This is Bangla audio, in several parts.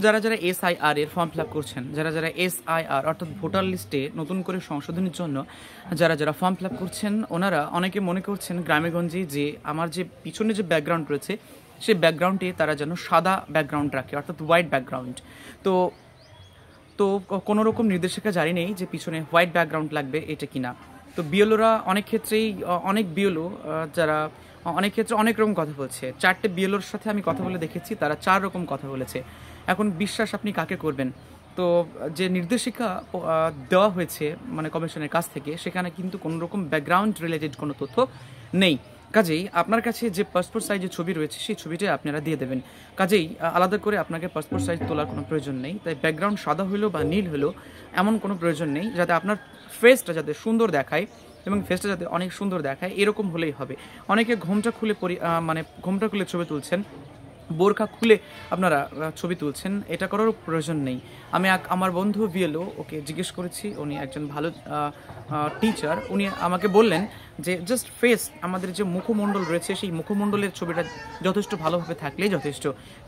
যারা যারা এসআইআর এর ফর্ম ফিল আপ করছেন, যারা যারা এসআইআর অর্থাৎ ভোটার লিস্টে নতুন করে সংশোধনের জন্য যারা যারা ফর্ম ফিল আপ করছেন, ওনারা অনেকে মনে করছেন গ্রামেগঞ্জে যে আমার যে পিছনে যে ব্যাকগ্রাউন্ড রয়েছে সেই ব্যাকগ্রাউন্ডে তারা যেন সাদা ব্যাকগ্রাউন্ড রাখে, অর্থাৎ হোয়াইট ব্যাকগ্রাউন্ড। তো তো কোনো রকম নির্দেশিকা জারি নেই যে পিছনে হোয়াইট ব্যাকগ্রাউন্ড লাগবে এটা কিনা। তো বিএলওরা অনেক ক্ষেত্রেই অনেক বিএলও যারা অনেক ক্ষেত্রে অনেক রকম কথা বলছে। 4টে বিএলওর সাথে আমি কথা বলে দেখেছি, তারা 4 রকম কথা বলেছে। এখন বিশ্বাস আপনি কাকে করবেন? তো যে নির্দেশিকা দেওয়া হয়েছে মানে কমিশনের কাছ থেকে, সেখানে কিন্তু কোনো রকম ব্যাকগ্রাউন্ড রিলেটেড কোনো তথ্য নেই। কাজেই আপনার কাছে যে পাসপোর্ট সাইজের ছবি রয়েছে সেই ছবিটাই আপনারা দিয়ে দেবেন। কাজেই আলাদা করে আপনাকে পাসপোর্ট সাইজ তোলার কোনো প্রয়োজন নেই। তাই ব্যাকগ্রাউন্ড সাদা হলো বা নীল হলো এমন কোনো প্রয়োজন নেই, যাতে আপনার ফেসটা যাতে সুন্দর দেখায় এবং ফেসটা যাতে অনেক সুন্দর দেখায় এরকম হলেই হবে। অনেকে ঘোমটা খুলে মানে ঘোমটা খুলে ছবি তুলছেন, বোরখা খুলে আপনারা ছবি তুলছেন, এটা করারও প্রয়োজন নেই। আমি আমার বন্ধু বিএলও, ওকে জিজ্ঞেস করেছি, উনি একজন ভালো টিচার, উনি আমাকে বললেন যে জাস্ট ফেস, আমাদের যে মুখমণ্ডল রয়েছে সেই মুখমণ্ডলের ছবিটা যথেষ্ট ভালোভাবে থাকলেই যথেষ্ট।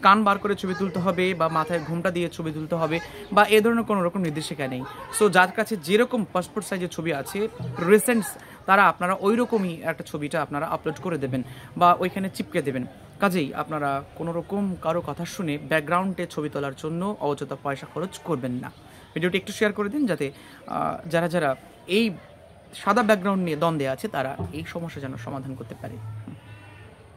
কান বার করে ছবি তুলতে হবে বা মাথায় ঘোমটা দিয়ে ছবি তুলতে হবে বা এ ধরনের কোনো রকম নির্দেশিকা নেই। সো যার কাছে যেরকম পাসপোর্ট সাইজের ছবি আছে রিসেন্ট, তারা আপনারা ওই রকমই একটা ছবিটা আপনারা আপলোড করে দেবেন বা ওইখানে চিপকে দেবেন। কাজেই আপনারা কোনো রকম কারো কথা শুনে ব্যাকগ্রাউন্ডে ছবি তোলার জন্য অযথা পয়সা খরচ করবেন না। ভিডিওটি একটু শেয়ার করে দিন, যাতে যারা যারা এই সাদা ব্যাকগ্রাউন্ড নিয়ে দ্বন্দ্বে আছে তারা এই সমস্যা যেন সমাধান করতে পারে।